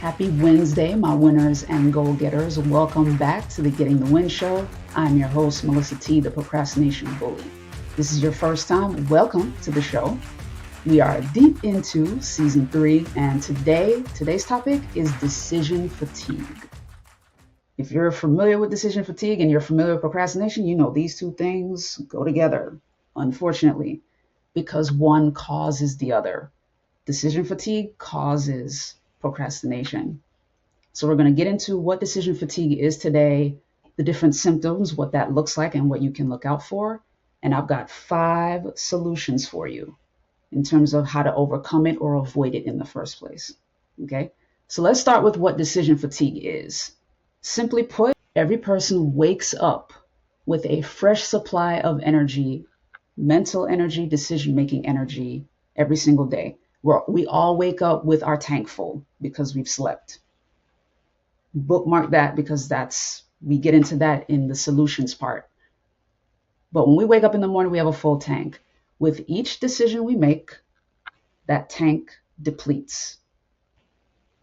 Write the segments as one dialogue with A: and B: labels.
A: Happy Wednesday, my winners and goal getters. Welcome back to the Getting the Win Show. I'm your host, Melissa T, the procrastination bully. This is your first time. Welcome to the show. We are deep into season 3, and today's topic is decision fatigue. If you're familiar with decision fatigue and you're familiar with procrastination, you know these two things go together, unfortunately, because one causes the other. Decision fatigue causes procrastination. So we're going to get into what decision fatigue is today, the different symptoms, what that looks like, and what you can look out for. And I've got 5 solutions for you in terms of how to overcome it or avoid it in the first place. Okay, so let's start with what decision fatigue is. Simply put, every person wakes up with a fresh supply of energy, mental energy, decision-making energy every single day. We all wake up with our tank full because we've slept. Bookmark that because we get into that in the solutions part. But when we wake up in the morning, we have a full tank. With each decision we make, that tank depletes.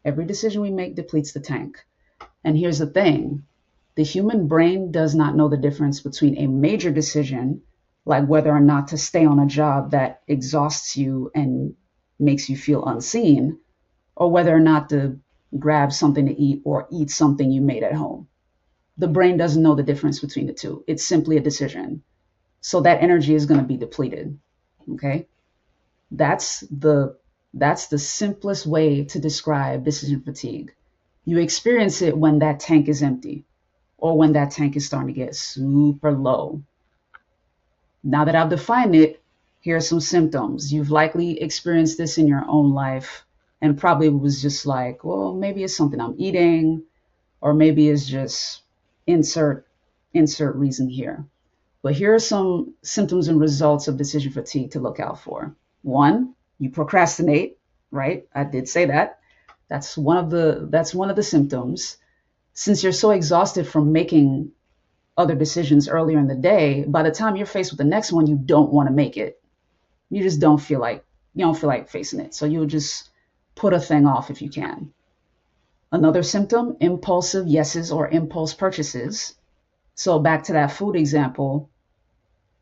A: Every decision we make depletes the tank. And here's the thing. The human brain does not know the difference between a major decision, like whether or not to stay on a job that exhausts you and makes you feel unseen, or whether or not to grab something to eat or eat something you made at home. The brain doesn't know the difference between the two. It's simply a decision. So that energy is going to be depleted. Okay? That's the simplest way to describe decision fatigue. You experience it when that tank is empty or when that tank is starting to get super low. Now that I've defined it, here are some symptoms. You've likely experienced this in your own life and probably was just like, well, maybe it's something I'm eating, or maybe it's just insert reason here. But here are some symptoms and results of decision fatigue to look out for. 1, you procrastinate, right? I did say that. That's one of the symptoms. Since you're so exhausted from making other decisions earlier in the day, by the time you're faced with the next one, you don't want to make it. You just don't feel like facing it. So you'll just put a thing off if you can. Another symptom, impulsive yeses or impulse purchases. So back to that food example,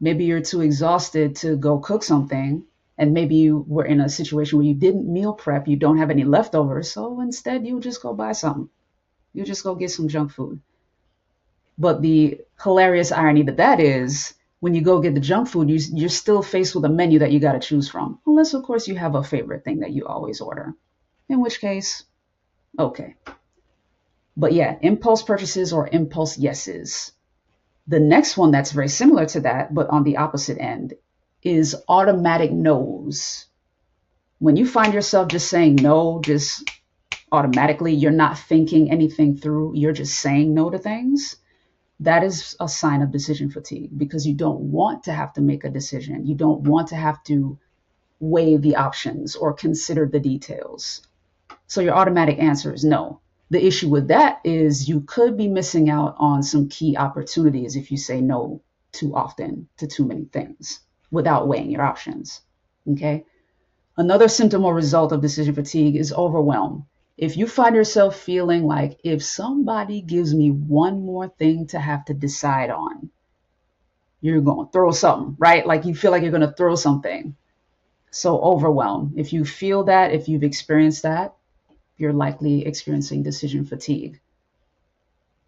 A: maybe you're too exhausted to go cook something, and maybe you were in a situation where you didn't meal prep, you don't have any leftovers, so instead you just go buy something. You just go get some junk food. But the hilarious irony that is, when you go get the junk food, you're still faced with a menu that you got to choose from. Unless, of course, you have a favorite thing that you always order. In which case, okay. But yeah, impulse purchases or impulse yeses. The next one that's very similar to that, but on the opposite end, is automatic no's. When you find yourself just saying no, just automatically, you're not thinking anything through, you're just saying no to things. That is a sign of decision fatigue because you don't want to have to make a decision. You don't want to have to weigh the options or consider the details. So your automatic answer is no. The issue with that is you could be missing out on some key opportunities if you say no too often to too many things without weighing your options. Okay? Another symptom or result of decision fatigue is overwhelm. If you find yourself feeling like if somebody gives me one more thing to have to decide on, you're going to throw something, right? Like you feel like you're going to throw something. So overwhelm. If you feel that, if you've experienced that, you're likely experiencing decision fatigue.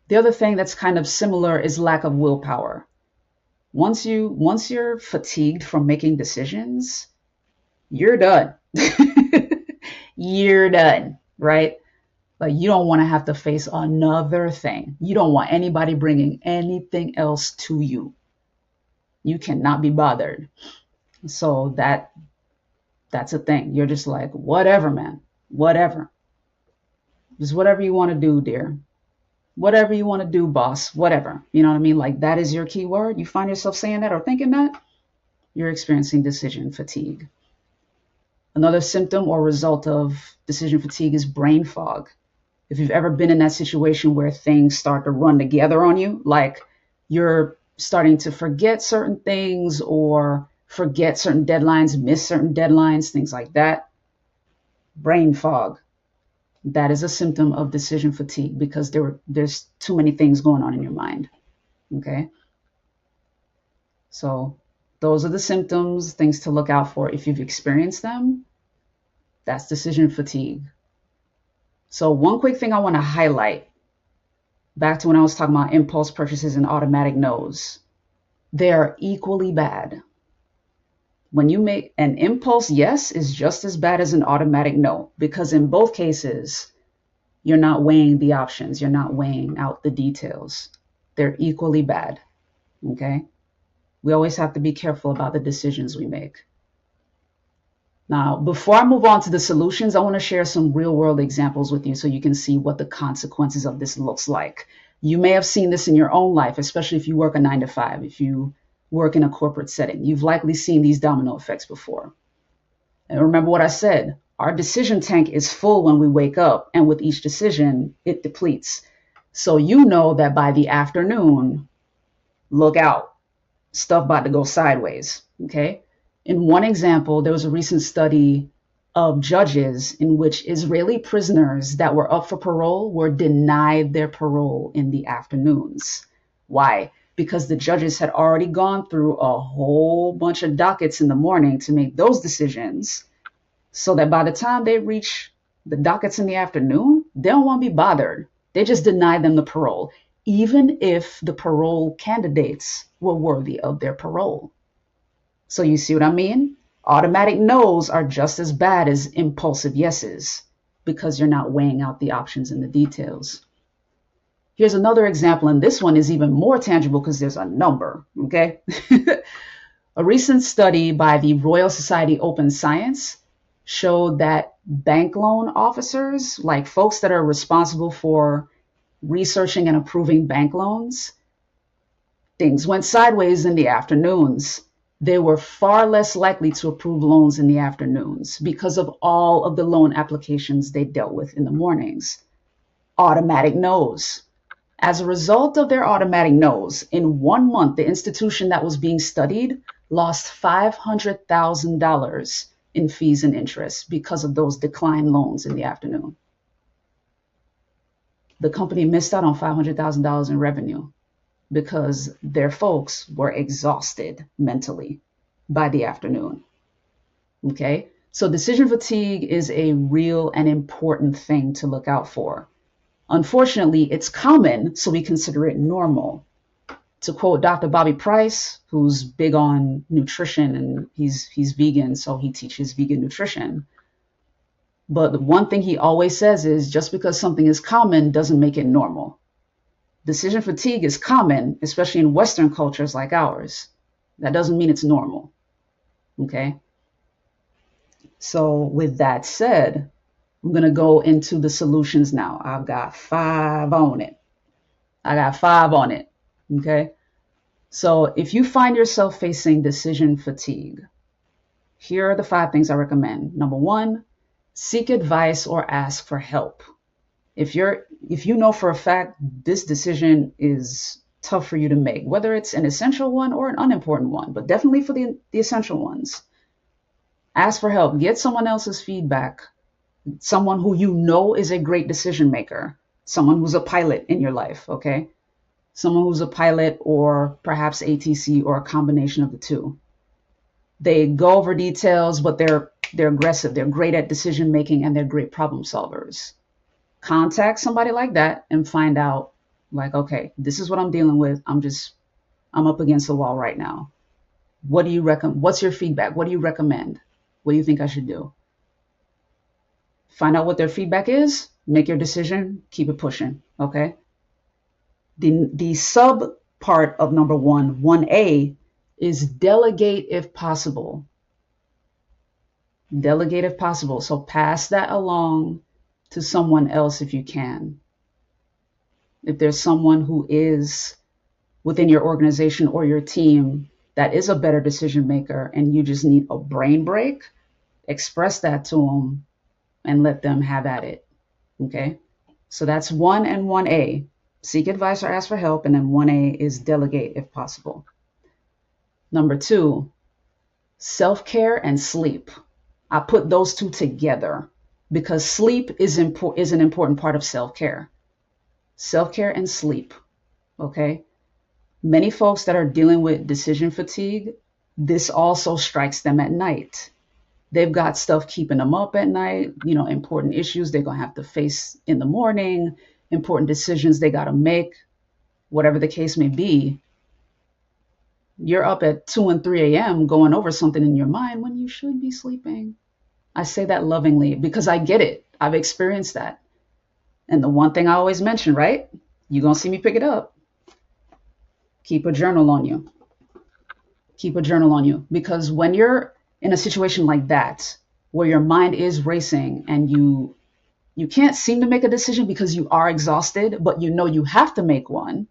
A: The other thing that's kind of similar is lack of willpower. Once you're fatigued from making decisions, you're done. You're done. Right? Like you don't want to have to face another thing. You don't want anybody bringing anything else to you. You cannot be bothered. So that's a thing. You're just like, whatever, man, whatever. Just whatever you want to do, dear. Whatever you want to do, boss, whatever. You know what I mean? Like that is your key word. You find yourself saying that or thinking that, you're experiencing decision fatigue. Another symptom or result of decision fatigue is brain fog. If you've ever been in that situation where things start to run together on you, like you're starting to forget certain things or forget certain deadlines, miss certain deadlines, things like that. Brain fog. That is a symptom of decision fatigue because there's too many things going on in your mind. Okay. So those are the symptoms, things to look out for. If you've experienced them, that's decision fatigue. So one quick thing I want to highlight, back to when I was talking about impulse purchases and automatic no's, they are equally bad. When you make an impulse yes is just as bad as an automatic no, because in both cases, you're not weighing the options. You're not weighing out the details. They're equally bad. Okay. We always have to be careful about the decisions we make. Now, before I move on to the solutions, I want to share some real world examples with you so you can see what the consequences of this looks like. You may have seen this in your own life, especially if you work a 9 to 5, if you work in a corporate setting. You've likely seen these domino effects before. And remember what I said, our decision tank is full when we wake up, and with each decision, it depletes. So you know that by the afternoon, look out, stuff about to go sideways, okay? In one example, there was a recent study of judges in which Israeli prisoners that were up for parole were denied their parole in the afternoons. Why? Because the judges had already gone through a whole bunch of dockets in the morning to make those decisions, so that by the time they reach the dockets in the afternoon, they don't want to be bothered. They just deny them the parole, even if the parole candidates were worthy of their parole. So you see what I mean? Automatic no's are just as bad as impulsive yeses because you're not weighing out the options and the details. Here's another example, and this one is even more tangible because there's a number, okay? A recent study by the Royal Society Open Science showed that bank loan officers, like folks that are responsible for researching and approving bank loans, things went sideways in the afternoons. They were far less likely to approve loans in the afternoons because of all of the loan applications they dealt with in the mornings. Automatic no's. As a result of their automatic no's, in 1 month, the institution that was being studied lost $500,000 in fees and interest because of those declined loans in the afternoon. The company missed out on $500,000 in revenue because their folks were exhausted mentally by the afternoon. Okay? So decision fatigue is a real and important thing to look out for. Unfortunately, it's common, so we consider it normal. To quote Dr. Bobby Price, who's big on nutrition, and he's vegan, so he teaches vegan nutrition. But the one thing he always says is just because something is common doesn't make it normal. Decision fatigue is common, especially in Western cultures like ours. That doesn't mean it's normal. Okay? So with that said, I'm going to go into the solutions now. I've got 5 on it. Okay? So if you find yourself facing decision fatigue, here are the 5 things I recommend. Number 1, seek advice or ask for help. If you know for a fact this decision is tough for you to make, whether it's an essential one or an unimportant one, but definitely for the essential ones, ask for help. Get someone else's feedback. Someone who you know is a great decision maker, someone who's a pilot in your life, okay? Someone who's a pilot or perhaps ATC or a combination of the two. They go over details, but they're aggressive. They're great at decision making and they're great problem solvers. Contact somebody like that and find out, like, okay, this is what I'm dealing with. I'm up against the wall right now. What do you recommend? What's your feedback? What do you recommend? What do you think I should do? Find out what their feedback is, make your decision, keep it pushing, okay? The sub part of number 1A, is delegate if possible. Delegate if possible. So pass that along to someone else if you can. If there's someone who is within your organization or your team that is a better decision maker and you just need a brain break, express that to them and let them have at it. Okay? So that's 1 and 1A. Seek advice or ask for help. And then 1A is delegate if possible. Number 2, self-care and sleep. I put those two together because sleep is an important part of self-care. Self-care and sleep, okay? Many folks that are dealing with decision fatigue, this also strikes them at night. They've got stuff keeping them up at night, important issues they're going to have to face in the morning, important decisions they got to make, whatever the case may be. You're up at 2 and 3 a.m. going over something in your mind when you should be sleeping. I say that lovingly because I get it. I've experienced that. And the one thing I always mention, right? You're going to see me pick it up. Keep a journal on you. Keep a journal on you. Because when you're in a situation like that, where your mind is racing and you can't seem to make a decision because you are exhausted, but you have to make one,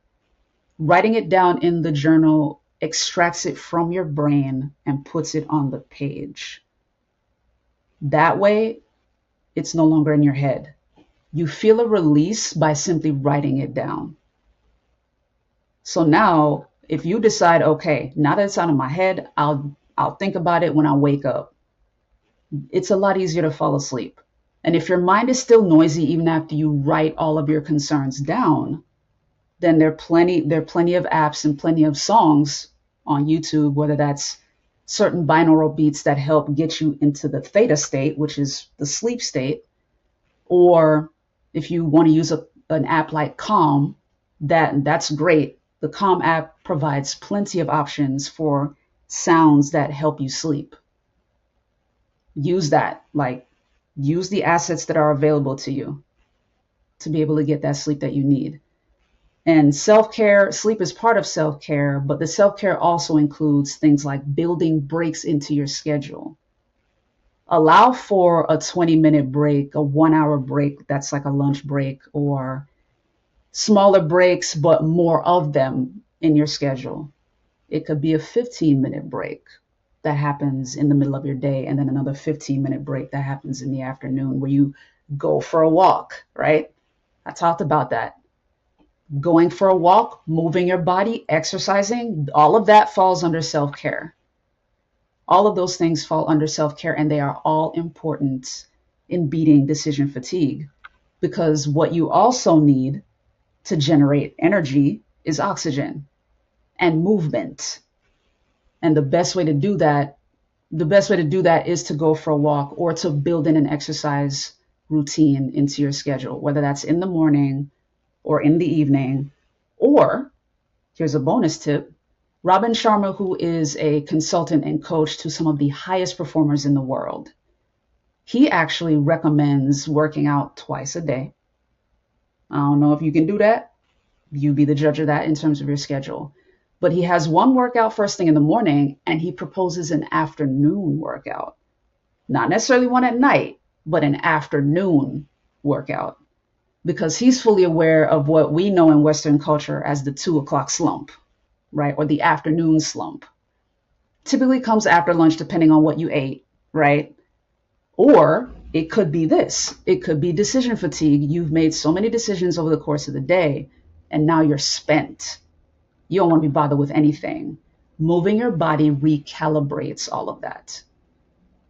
A: writing it down in the journal extracts it from your brain and puts it on the page. That way, it's no longer in your head. You feel a release by simply writing it down. So now, if you decide, okay, now that it's out of my head, I'll think about it when I wake up. It's a lot easier to fall asleep. And if your mind is still noisy, even after you write all of your concerns down, then there are plenty of apps and plenty of songs on YouTube, whether that's certain binaural beats that help get you into the theta state, which is the sleep state, or if you want to use an app like Calm, that's great. The Calm app provides plenty of options for sounds that help you sleep. Use that, use the assets that are available to you to be able to get that sleep that you need. And self-care, sleep is part of self-care, but the self-care also includes things like building breaks into your schedule. Allow for a 20-minute break, a 1-hour break that's like a lunch break, or smaller breaks, but more of them in your schedule. It could be a 15-minute break that happens in the middle of your day, and then another 15-minute break that happens in the afternoon where you go for a walk, right? I talked about that. Going for a walk, moving your body, exercising, all of that falls under self-care. All of those things fall under self-care, and they are all important in beating decision fatigue, because what you also need to generate energy is oxygen and movement. And the best way to do that is to go for a walk or to build in an exercise routine into your schedule, whether that's in the morning or in the evening. Or, here's a bonus tip, Robin Sharma, who is a consultant and coach to some of the highest performers in the world, he actually recommends working out twice a day. I don't know if you can do that. You be the judge of that in terms of your schedule. But he has one workout first thing in the morning, and he proposes an afternoon workout. Not necessarily one at night, but an afternoon workout, because he's fully aware of what we know in Western culture as the 2 o'clock slump, right? Or the afternoon slump. Typically comes after lunch, depending on what you ate, right? Or it could be this. It could be decision fatigue. You've made so many decisions over the course of the day, and now you're spent. You don't want to be bothered with anything. Moving your body recalibrates all of that.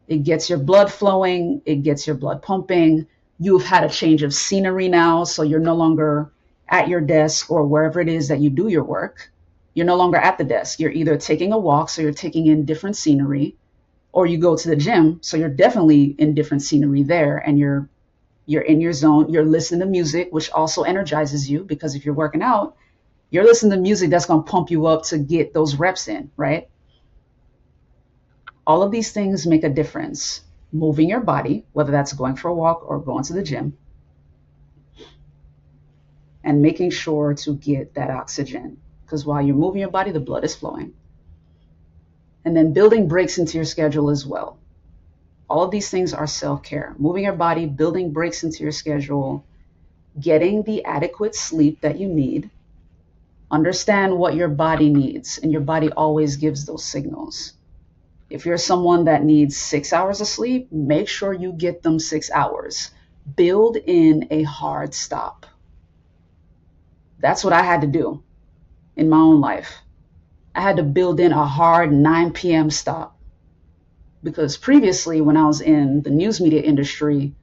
A: It gets your blood flowing. It gets your blood pumping. You've had a change of scenery now, so you're no longer at your desk or wherever it is that you do your work. You're no longer at the desk. You're either taking a walk, so you're taking in different scenery, or you go to the gym, so you're definitely in different scenery there, and you're in your zone. You're listening to music, which also energizes you, because if you're working out, you're listening to music that's going to pump you up to get those reps in, right? All of these things make a difference. Moving your body, whether that's going for a walk or going to the gym, and making sure to get that oxygen, because while you're moving your body, the blood is flowing. And then building breaks into your schedule as well. All of these things are self-care. Moving your body, building breaks into your schedule, getting the adequate sleep that you need. Understand what your body needs, and your body always gives those signals. If you're someone that needs 6 hours of sleep, make sure you get them 6 hours. Build in a hard stop. That's what I had to do in my own life. I had to build in a hard 9 p.m. stop. Because previously, when I was in the news media industry,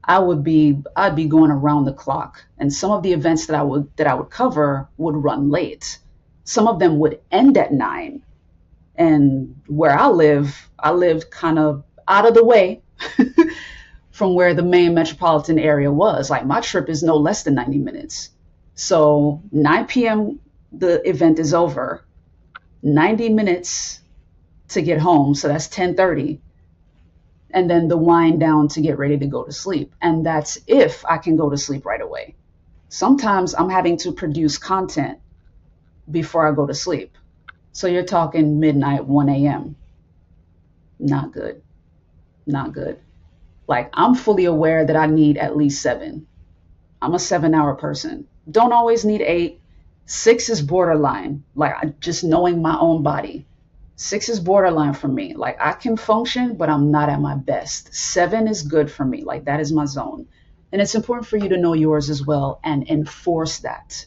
A: I'd be going around the clock. And some of the events that I would cover would run late. Some of them would end at 9. And where I lived kind of out of the way from where the main metropolitan area was. Like my trip is no less than 90 minutes. So 9 p.m. the event is over. 90 minutes to get home, so that's 10:30, and then the wind down to get ready to go to sleep. And that's if I can go to sleep right away. Sometimes I'm having to produce content before I go to sleep. So you're talking midnight, 1 a.m. Not good. Not good. Like I'm fully aware that I need at least 7. I'm a 7-hour person. Don't always need 8. 6 is borderline. Like just knowing my own body. 6 is borderline for me. Like I can function, but I'm not at my best. 7 is good for me. Like that is my zone. And it's important for you to know yours as well and enforce that.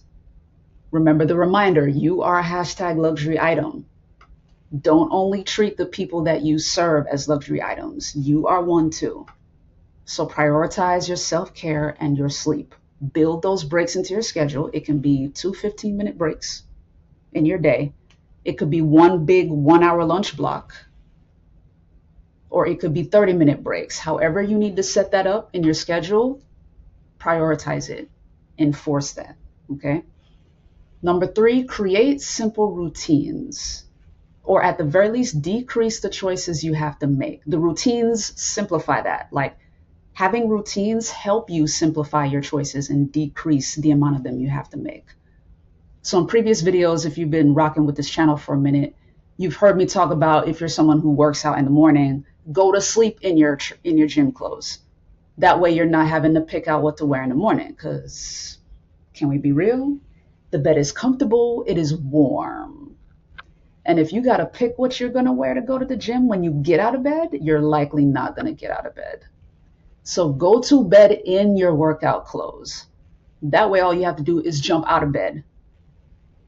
A: Remember the reminder, you are a hashtag luxury item. Don't only treat the people that you serve as luxury items. You are one too. So prioritize your self-care and your sleep. Build those breaks into your schedule. It can be 2 15-minute breaks in your day. It could be one big 1-hour lunch block, or it could be 30-minute breaks. However you need to set that up in your schedule, prioritize it. Enforce that, okay? Number 3, create simple routines, or at the very least, decrease the choices you have to make. The routines simplify that. Like having routines help you simplify your choices and decrease the amount of them you have to make. So in previous videos, if you've been rocking with this channel for a minute, you've heard me talk about if you're someone who works out in the morning, go to sleep in your gym clothes. That way you're not having to pick out what to wear in the morning, because can we be real? The bed is comfortable, it is warm. And if you got to pick what you're going to wear to go to the gym when you get out of bed, you're likely not going to get out of bed. So go to bed in your workout clothes. That way all you have to do is jump out of bed.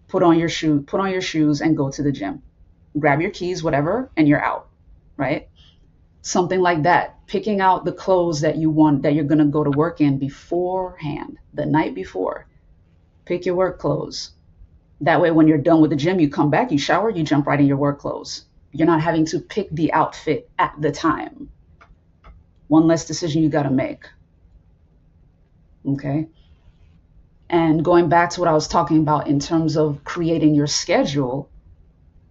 A: Put on your shoes and go to the gym. Grab your keys, whatever, and you're out, right? Something like that. Picking out the clothes that you want, that you're going to go to work in beforehand, the night before. Pick your work clothes. That way when you're done with the gym, you come back, you shower, you jump right in your work clothes. You're not having to pick the outfit at the time. One less decision you got to make. Okay? And going back to what I was talking about in terms of creating your schedule,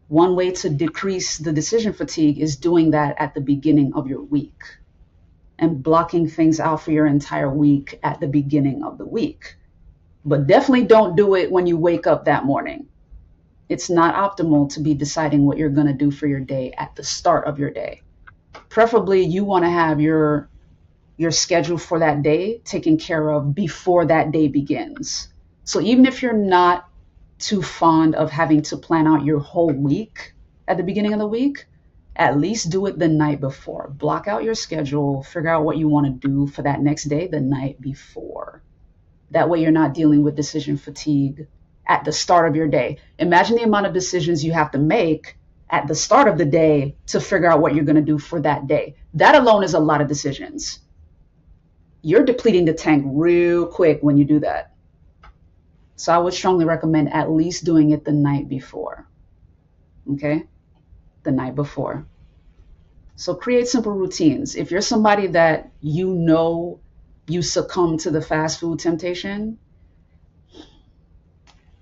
A: one way to decrease the decision fatigue is doing that at the beginning of your week and blocking things out for your entire week at the beginning of the week. But definitely don't do it when you wake up that morning. It's not optimal to be deciding what you're going to do for your day at the start of your day. Preferably, you want to have your schedule for that day taken care of before that day begins. So even if you're not too fond of having to plan out your whole week at the beginning of the week, at least do it the night before. Block out your schedule, figure out what you want to do for that next day the night before. That way you're not dealing with decision fatigue at the start of your day. Imagine the amount of decisions you have to make at the start of the day to figure out what you're going to do for that day. That alone is a lot of decisions. You're depleting the tank real quick when you do that. So I would strongly recommend at least doing it the night before. Okay? The night before. So create simple routines. If you're somebody that you know you succumb to the fast food temptation,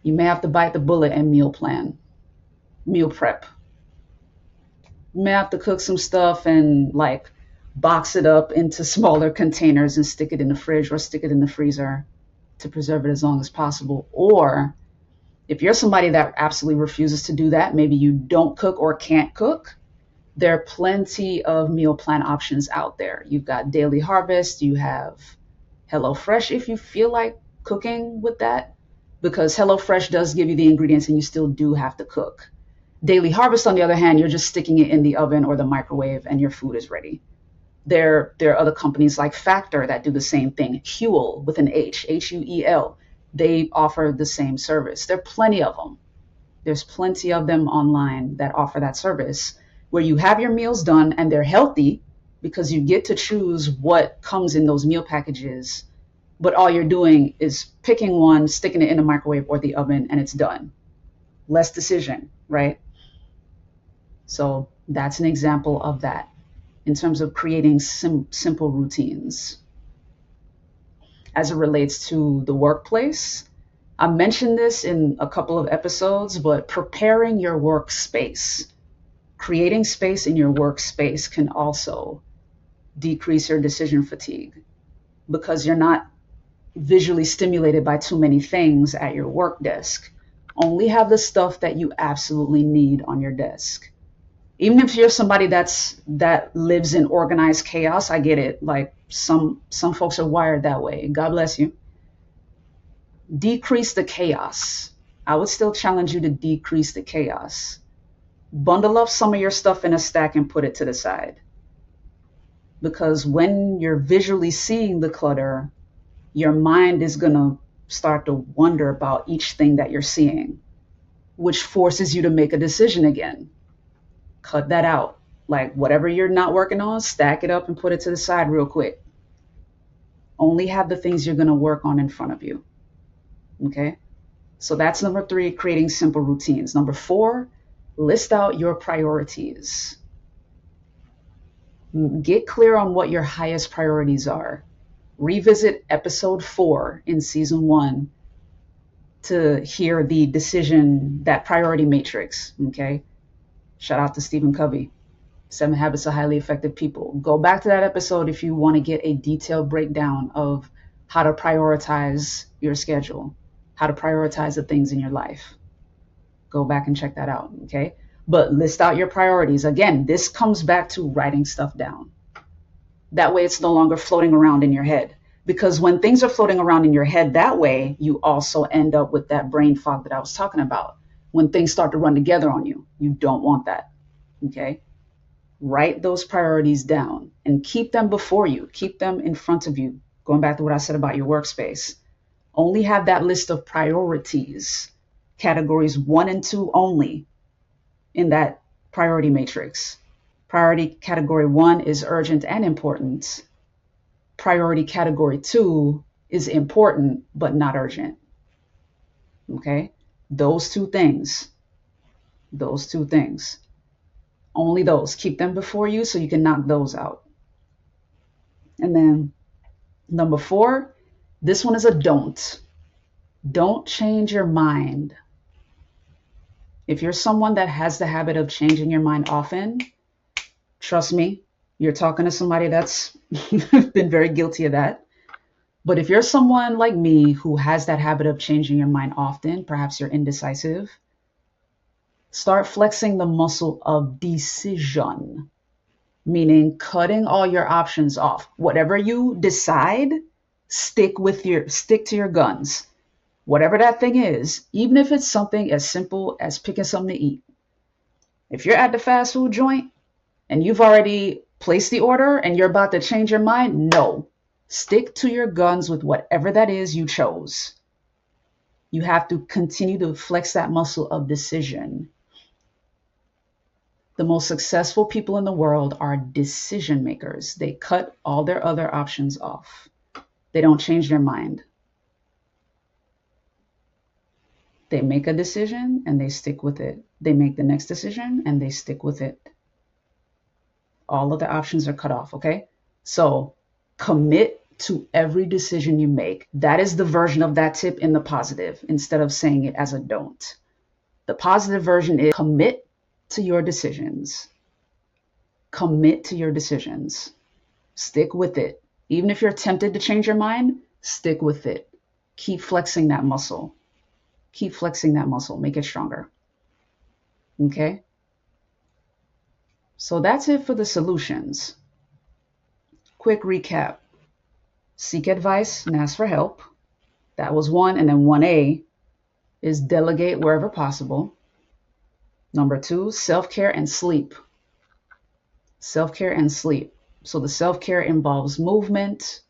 A: you may have to bite the bullet and meal prep. You may have to cook some stuff and like box it up into smaller containers and stick it in the fridge or stick it in the freezer to preserve it as long as possible. Or if you're somebody that absolutely refuses to do that, maybe you don't cook or can't cook, there are plenty of meal plan options out there. You've got Daily Harvest, you have HelloFresh if you feel like cooking with that, because HelloFresh does give you the ingredients and you still do have to cook. Daily Harvest, on the other hand, you're just sticking it in the oven or the microwave and your food is ready. There are other companies like Factor that do the same thing. Huel with an H, Huel. They offer the same service. There are plenty of them. There's plenty of them online that offer that service where you have your meals done and they're healthy. because you get to choose what comes in those meal packages, but all you're doing is picking one, sticking it in the microwave or the oven, and it's done. Less decision, right? So that's an example of that in terms of creating simple routines. As it relates to the workplace, I mentioned this in a couple of episodes, but preparing your workspace, creating space in your workspace can also decrease your decision fatigue because you're not visually stimulated by too many things at your work desk. Only have the stuff that you absolutely need on your desk. Even if you're somebody that lives in organized chaos, I get it. Like some folks are wired that way. God bless you. Decrease the chaos. I would still challenge you to decrease the chaos. Bundle up some of your stuff in a stack and put it to the side. Because when you're visually seeing the clutter, your mind is going to start to wonder about each thing that you're seeing, which forces you to make a decision again. Cut that out. Like whatever you're not working on, stack it up and put it to the side real quick. Only have the things you're going to work on in front of you. Okay? So that's number 3, creating simple routines. Number 4, list out your priorities. Get clear on what your highest priorities are. Revisit episode 4 in season 1 to hear the decision, that priority matrix. Okay? Shout out to Stephen Covey, 7 Habits of Highly Effective People. Go back to that episode if you want to get a detailed breakdown of how to prioritize your schedule, how to prioritize the things in your life. Go back and check that out, okay? But list out your priorities. Again, this comes back to writing stuff down. That way it's no longer floating around in your head. Because when things are floating around in your head that way, you also end up with that brain fog that I was talking about. When things start to run together on you, you don't want that, okay? Write those priorities down and keep them before you. Keep them in front of you. Going back to what I said about your workspace. Only have that list of priorities, categories 1 and 2 only in that priority matrix. Priority category 1 is urgent and important. Priority category 2 is important but not urgent. Okay? Those two things. Only those. Keep them before you so you can knock those out. And then number 4, this one is a don't. Don't change your mind. If you're someone that has the habit of changing your mind often, trust me, you're talking to somebody that's been very guilty of that. But if you're someone like me who has that habit of changing your mind often, perhaps you're indecisive, start flexing the muscle of decision, meaning cutting all your options off. Whatever you decide, stick to your guns. Whatever that thing is, even if it's something as simple as picking something to eat. If you're at the fast food joint and you've already placed the order and you're about to change your mind, no. Stick to your guns with whatever that is you chose. You have to continue to flex that muscle of decision. The most successful people in the world are decision makers. They cut all their other options off. They don't change their mind. They make a decision and they stick with it. They make the next decision and they stick with it. All of the options are cut off, okay? So commit to every decision you make. That is the version of that tip in the positive, instead of saying it as a don't. The positive version is commit to your decisions. Commit to your decisions. Stick with it. Even if you're tempted to change your mind, stick with it. Keep flexing that muscle. Keep flexing that muscle. Make it stronger. Okay? So that's it for the solutions. Quick recap. Seek advice and ask for help. That was 1. And then 1A is delegate wherever possible. Number 2, self-care and sleep. Self-care and sleep. So the self-care involves movement,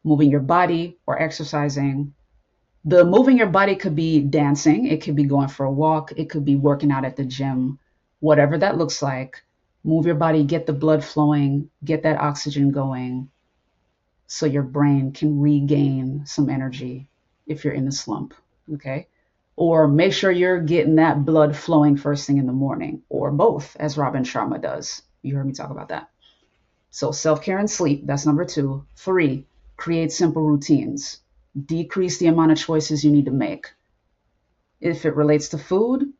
A: moving your body or exercising. The moving your body could be dancing. It could be going for a walk. It could be working out at the gym. Whatever that looks like. Move your body, get the blood flowing, get that oxygen going so your brain can regain some energy if you're in a slump, okay? Or make sure you're getting that blood flowing first thing in the morning, or both, as Robin Sharma does. You heard me talk about that. So self-care and sleep, that's number 2. 3, create simple routines. Decrease the amount of choices you need to make. If it relates to food,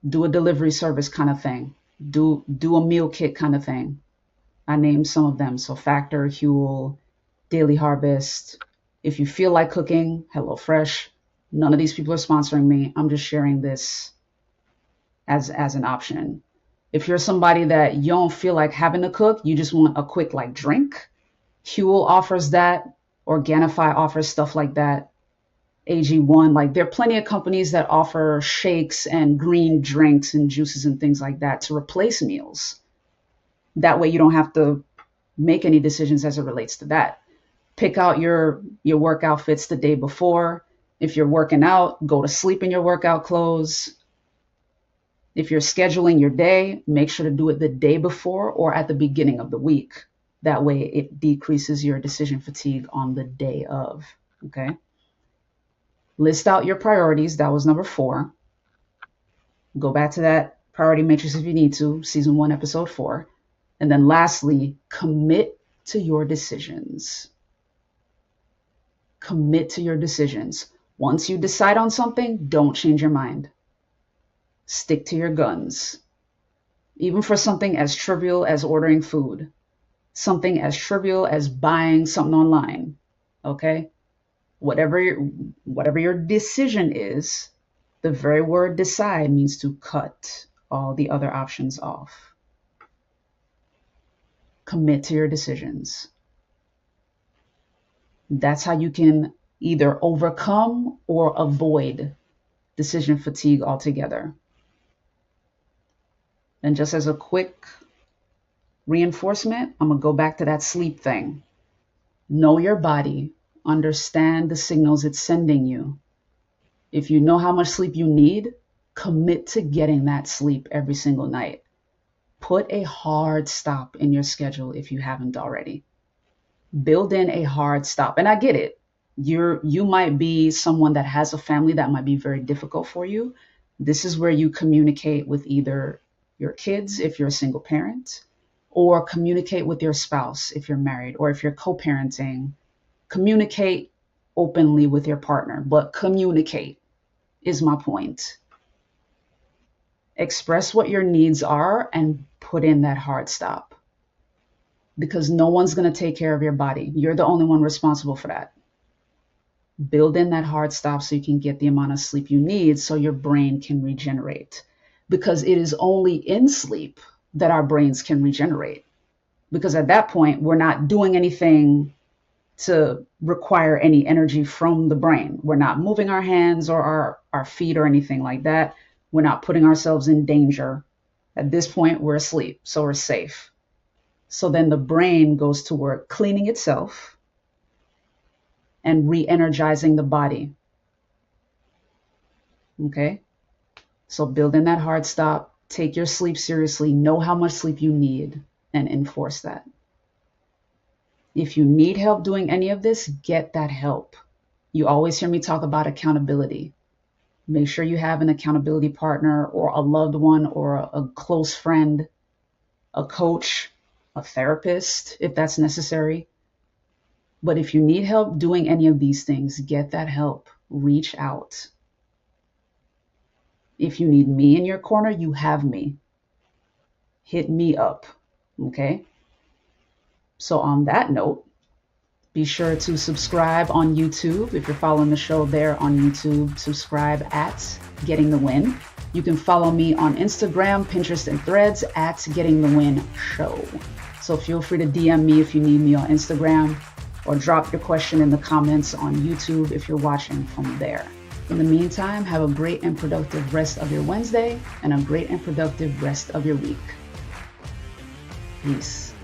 A: do a delivery service kind of thing. Do a meal kit kind of thing. I named some of them. So Factor, Huel, Daily Harvest. If you feel like cooking, HelloFresh. None of these people are sponsoring me. I'm just sharing this as an option. If you're somebody that you don't feel like having to cook, you just want a quick like drink, Huel offers that. Organifi offers stuff like that. AG1, like there are plenty of companies that offer shakes and green drinks and juices and things like that to replace meals. That way you don't have to make any decisions as it relates to that. Pick out your work outfits the day before. If you're working out, go to sleep in your workout clothes. If you're scheduling your day, make sure to do it the day before or at the beginning of the week. That way it decreases your decision fatigue on the day of, okay? List out your priorities. That was number 4. Go back to that priority matrix if you need to, season 1, episode 4. And then lastly, commit to your decisions. Commit to your decisions. Once you decide on something, don't change your mind. Stick to your guns. Even for something as trivial as ordering food, something as trivial as buying something online, okay? Whatever your decision is, the very word decide means to cut all the other options off. Commit to your decisions. That's how you can either overcome or avoid decision fatigue altogether. And just as a quick reinforcement, I'm going to go back to that sleep thing. Know your body. Understand the signals it's sending you. If you know how much sleep you need, commit to getting that sleep every single night. Put a hard stop in your schedule if you haven't already. Build in a hard stop. And I get it. You might be someone that has a family that might be very difficult for you. This is where you communicate with either your kids if you're a single parent, or communicate with your spouse if you're married, or if you're co-parenting. Communicate openly with your partner, but communicate is my point. Express what your needs are and put in that hard stop, because no one's going to take care of your body. You're the only one responsible for that. Build in that hard stop so you can get the amount of sleep you need so your brain can regenerate, because it is only in sleep that our brains can regenerate, because at that point we're not doing anything to require any energy from the brain. We're not moving our hands or our feet or anything like that. We're not putting ourselves in danger. At this point, we're asleep, so we're safe. So then the brain goes to work cleaning itself and re-energizing the body. Okay? So build in that hard stop, take your sleep seriously, know how much sleep you need, and enforce that. If you need help doing any of this, get that help. You always hear me talk about accountability. Make sure you have an accountability partner or a loved one or a close friend, a coach, a therapist, if that's necessary. But if you need help doing any of these things, get that help. Reach out. If you need me in your corner, you have me. Hit me up, okay? So on that note, be sure to subscribe on YouTube. If you're following the show there on YouTube, subscribe at Getting the Win. You can follow me on Instagram, Pinterest, and Threads at Getting the Win Show. So feel free to DM me if you need me on Instagram, or drop your question in the comments on YouTube if you're watching from there. In the meantime, have a great and productive rest of your Wednesday and a great and productive rest of your week. Peace.